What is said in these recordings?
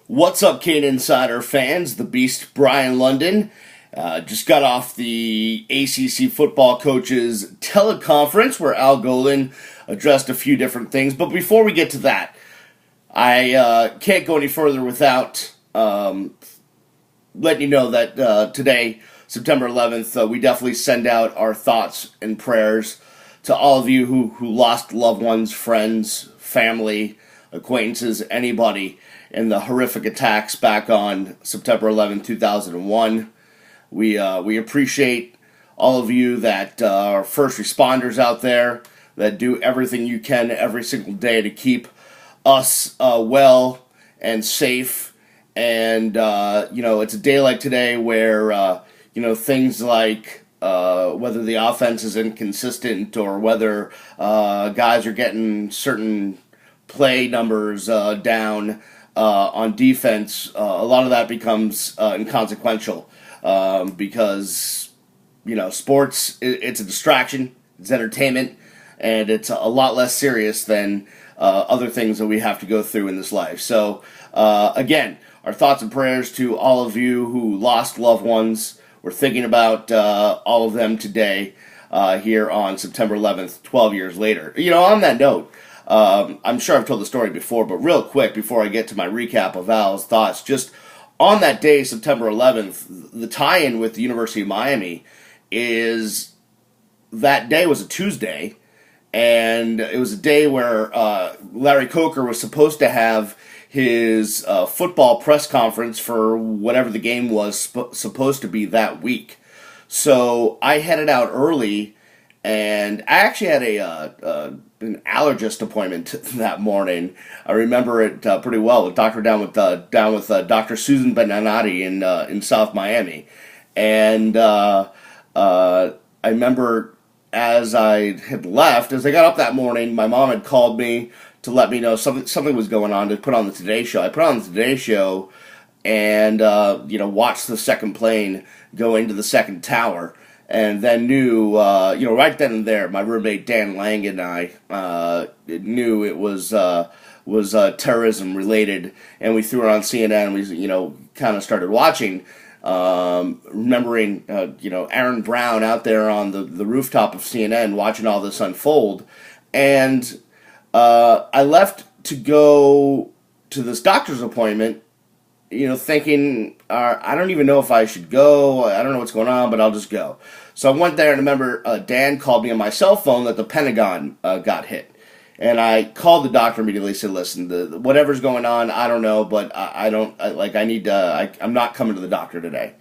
What's up, Kane Insider fans? The Beast Brian London just got off the ACC football coaches teleconference where Al Golin addressed a few different things. But before we get to that, I can't go any further without letting you know that today, September 11th, we definitely send out our thoughts and prayers to all of you who lost loved ones, friends, family, acquaintances, anybody in the horrific attacks back on September 11th, 2001. We appreciate all of you that are first responders out there that do everything you can every single day to keep us well and safe. And, it's a day like today where, things like whether the offense is inconsistent or whether guys are getting certain play numbers down on defense, a lot of that becomes inconsequential because, sports, it's a distraction, it's entertainment, and it's a lot less serious than other things that we have to go through in this life. So, again, our thoughts and prayers to all of you who lost loved ones. We're thinking about all of them today here on September 11th, 12 years later. On that note, I'm sure I've told the story before, but real quick before I get to my recap of Al's thoughts, just on that day, September 11th, the tie-in with the University of Miami is that day was a Tuesday, and it was a day where Larry Coker was supposed to have his football press conference for whatever the game was supposed to be that week. So I headed out early, and I actually had an allergist appointment that morning. I remember it pretty well. The doctor down with Dr. Susan Benanati in South Miami, and I remember as I had left, as I got up that morning, my mom had called me to let me know something was going on to put on the Today Show. I put on the Today Show and watched the second plane go into the second tower. And then knew, right then and there, my roommate Dan Lang and I knew it was terrorism related, and we threw it on CNN. We, kind of started watching, remembering, Aaron Brown out there on the rooftop of CNN watching all this unfold, and I left to go to this doctor's appointment. Thinking, I don't even know if I should go. I don't know what's going on, but I'll just go. So I went there, and I remember Dan called me on my cell phone that the Pentagon got hit. And I called the doctor immediately, said, listen, whatever's going on, I don't know, but I'm not coming to the doctor today.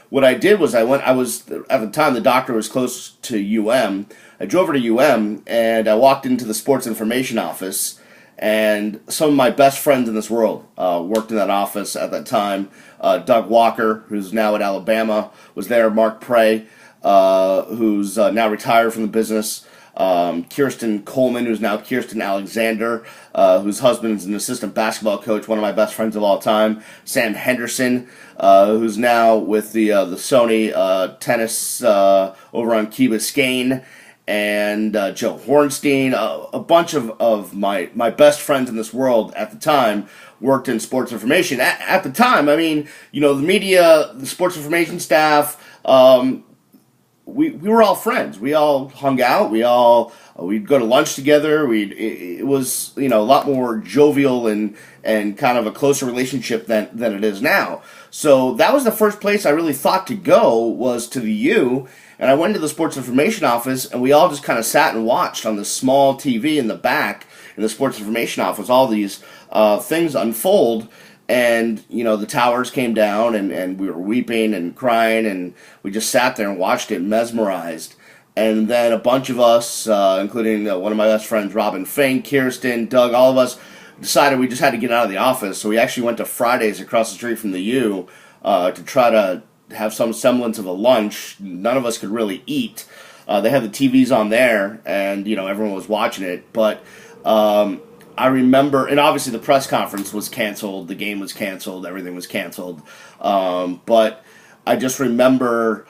What I did was at the time, the doctor was close to UM. I drove over to UM, and I walked into the sports information office. And some of my best friends in this world worked in that office at that time. Doug Walker, who's now at Alabama, was there. Mark Prey, who's now retired from the business. Kirsten Coleman, who's now Kirsten Alexander, whose husband is an assistant basketball coach, one of my best friends of all time. Sam Henderson, who's now with the Sony tennis over on Key Biscayne. And Joe Hornstein, a bunch of my best friends in this world at the time worked in sports information. At the time, the media, the sports information staff, we were all friends. We all hung out. We'd go to lunch together. It was a lot more jovial and kind of a closer relationship than it is now. So that was the first place I really thought to go, was to the U. And I went to the sports information office, and we all just kind of sat and watched on this small TV in the back in the sports information office, all these things unfold. And, the towers came down, and we were weeping and crying, and we just sat there and watched it mesmerized. And then a bunch of us, including one of my best friends, Robin Fink, Kirsten, Doug, all of us, decided we just had to get out of the office. So we actually went to Fridays across the street from the U to try to have some semblance of a lunch. None of us could really eat. They had the TVs on there, and everyone was watching it. But I remember, and obviously the press conference was canceled, the game was canceled, everything was canceled. But I just remember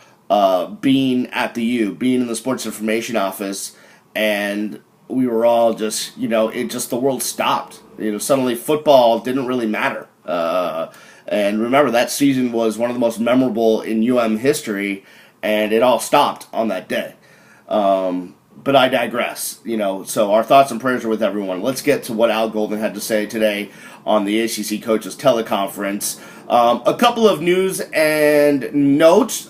being at the U, being in the sports information office, and we were all just, the world stopped. Suddenly football didn't really matter. And remember, that season was one of the most memorable in history, and it all stopped on that day. But I digress. So our thoughts and prayers are with everyone. Let's get to what Al Golden had to say today on the ACC Coaches Teleconference. A couple of news and notes.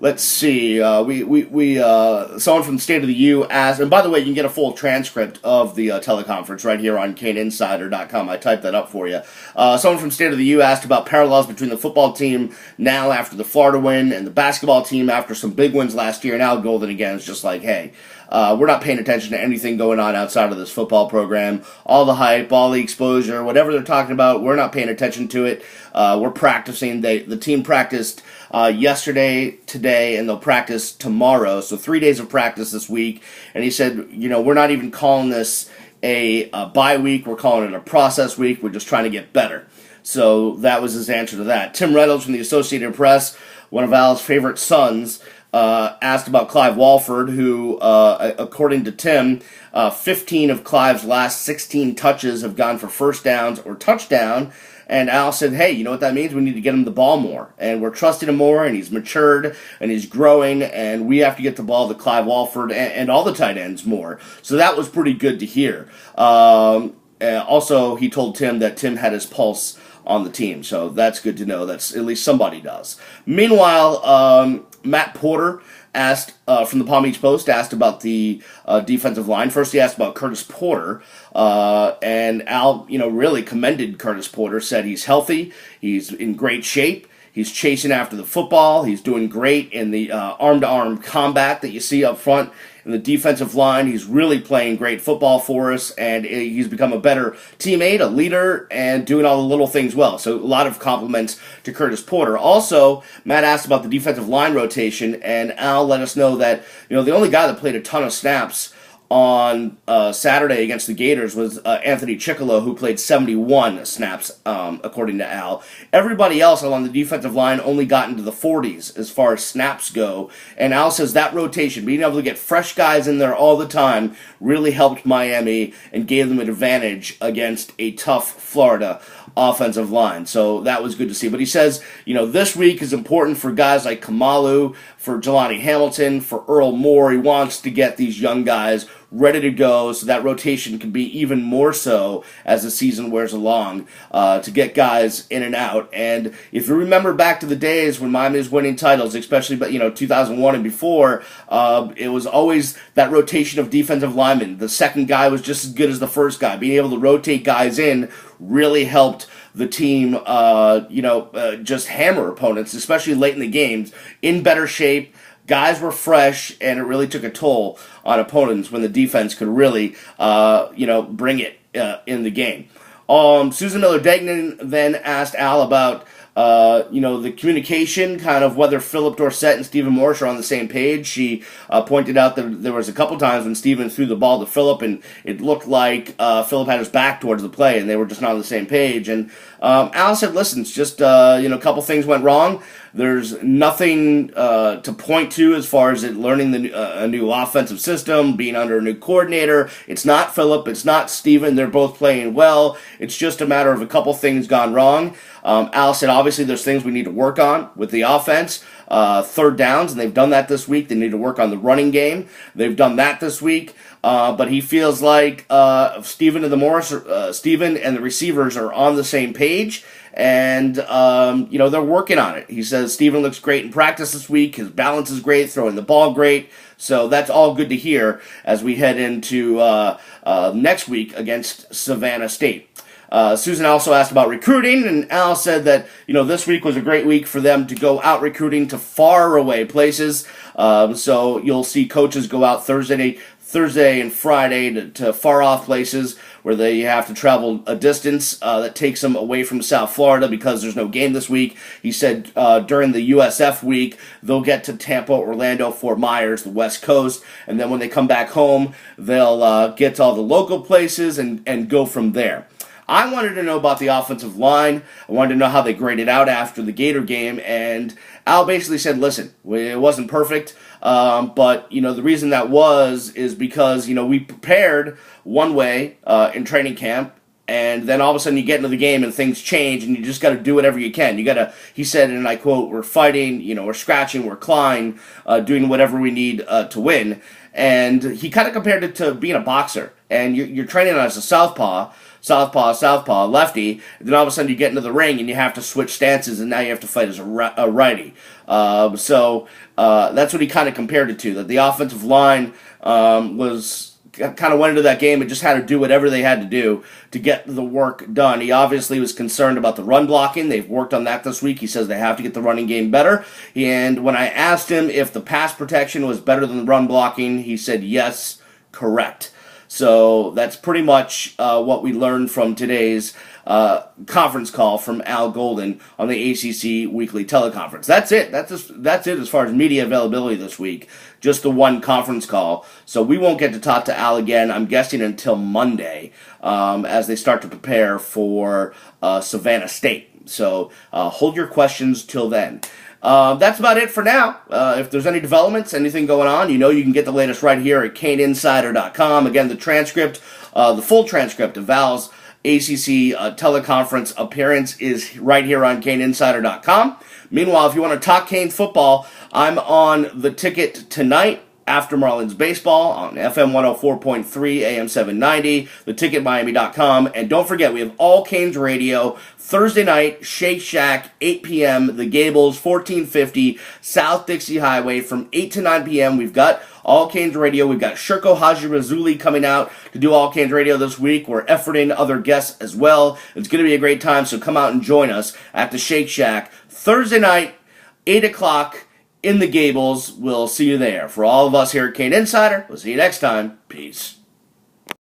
Let's see. Someone from the State of the U asked, and by the way, you can get a full transcript of the teleconference right here on CaneInsider.com. I typed that up for you. Someone from State of the U asked about parallels between the football team now after the Florida win and the basketball team after some big wins last year. And Al Golden again is just like, hey, we're not paying attention to anything going on outside of this football program. All the hype, all the exposure, whatever they're talking about, we're not paying attention to it. We're practicing. The team practiced yesterday, today, and they'll practice tomorrow. So 3 days of practice this week. And he said, we're not even calling this a bye week. We're calling it a process week. We're just trying to get better. So that was his answer to that. Tim Reynolds from the Associated Press, one of Al's favorite sons, asked about Clive Walford, who, according to Tim, 15 of Clive's last 16 touches have gone for first downs or touchdown. And Al said, hey, you know what that means? We need to get him the ball more. And we're trusting him more, and he's matured, and he's growing, and we have to get the ball to Clive Walford and all the tight ends more. So that was pretty good to hear. Also, he told Tim that Tim had his pulse on the team. So that's good to know. That's at least somebody does. Meanwhile, Matt Porter asked from the Palm Beach Post, asked about the defensive line. First, he asked about Curtis Porter, and Al, really commended Curtis Porter. Said he's healthy, he's in great shape, he's chasing after the football, he's doing great in the arm-to-arm combat that you see up front in the defensive line. He's really playing great football for us, and he's become a better teammate, a leader, and doing all the little things well. So a lot of compliments to Curtis Porter. Also, Matt asked about the defensive line rotation, and Al let us know that the only guy that played a ton of snaps on Saturday against the Gators was Anthony Chickolo, who played 71 snaps, according to Al. Everybody else along the defensive line only got into the 40s as far as snaps go. And Al says that rotation, being able to get fresh guys in there all the time, really helped Miami and gave them an advantage against a tough Florida offensive line. So that was good to see. But he says, this week is important for guys like Kamalu, for Jelani Hamilton, for Earl Moore. He wants to get these young guys ready to go so that rotation can be even more so as the season wears along, to get guys in and out. And if you remember back to the days when Miami was winning titles, especially 2001 and before, it was always that rotation of defensive linemen. The second guy was just as good as the first guy. Being able to rotate guys in really helped the team, just hammer opponents, especially late in the games, in better shape. Guys were fresh, and it really took a toll on opponents when the defense could really, bring it in the game. Susan Miller-Degnan then asked Al about, the communication, kind of whether Philip Dorsett and Stephen Morris are on the same page. She pointed out that there was a couple times when Stephen threw the ball to Philip, and it looked like Philip had his back towards the play, and they were just not on the same page. And Al said, listen, it's just, a couple things went wrong. There's nothing to point to as far as it learning a new offensive system, being under a new coordinator. It's not Philip. It's not Steven. They're both playing well. It's just a matter of a couple things gone wrong. Al said, obviously, there's things we need to work on with the offense. Third downs, and they've done that this week. They need to work on the running game. They've done that this week. But he feels like Steven and the receivers are on the same page, and they're working on it. He says Steven looks great in practice this week. His balance is great, throwing the ball great. So that's all good to hear as we head into next week against Savannah State. Susan also asked about recruiting, and Al said that, this week was a great week for them to go out recruiting to far away places. So you'll see coaches go out Thursday and Friday to far off places where they have to travel a distance that takes them away from South Florida because there's no game this week. He said during the USF week, they'll get to Tampa, Orlando, Fort Myers, the West Coast, and then when they come back home, they'll get to all the local places and go from there. I wanted to know about the offensive line. I wanted to know how they graded out after the Gator game, and Al basically said, listen, it wasn't perfect, but, the reason that is because, we prepared one way in training camp, And then all of a sudden you get into the game and things change, and you just got to do whatever you can. He said, and I quote, we're fighting, we're scratching, we're clawing, doing whatever we need to win. And he kind of compared it to being a boxer. And you're training as a southpaw, lefty, and then all of a sudden you get into the ring and you have to switch stances, and now you have to fight as a righty. So that's what he kind of compared it to, that the offensive line kind of went into that game and just had to do whatever they had to do to get the work done. He obviously was concerned about the run blocking. They've worked on that this week. He says they have to get the running game better. And when I asked him if the pass protection was better than the run blocking, he said yes, correct. So that's pretty much what we learned from today's conference call from Al Golden on the ACC weekly teleconference. That's it. That's it as far as media availability this week. Just the one conference call. So we won't get to talk to Al again, I'm guessing, until Monday as they start to prepare for Savannah State. So hold your questions till then. That's about it for now. If there's any developments, anything going on, you can get the latest right here at CaneInsider.com. Again, the transcript, the full transcript of Val's ACC teleconference appearance is right here on CaneInsider.com. Meanwhile, if you want to talk Cane football, I'm on the ticket tonight after Marlins baseball on FM 104.3, AM 790, theticketmiami.com. And don't forget, we have All Canes Radio Thursday night, Shake Shack, 8 p.m., The Gables, 1450 South Dixie Highway from 8 to 9 p.m. We've got All Canes Radio. We've got Shirko Haji-Razuli coming out to do All Canes Radio this week. We're efforting other guests as well. It's going to be a great time, so come out and join us at the Shake Shack Thursday night, 8 o'clock in the Gables. We'll see you there. For all of us here at Cane Insider, we'll see you next time. Peace.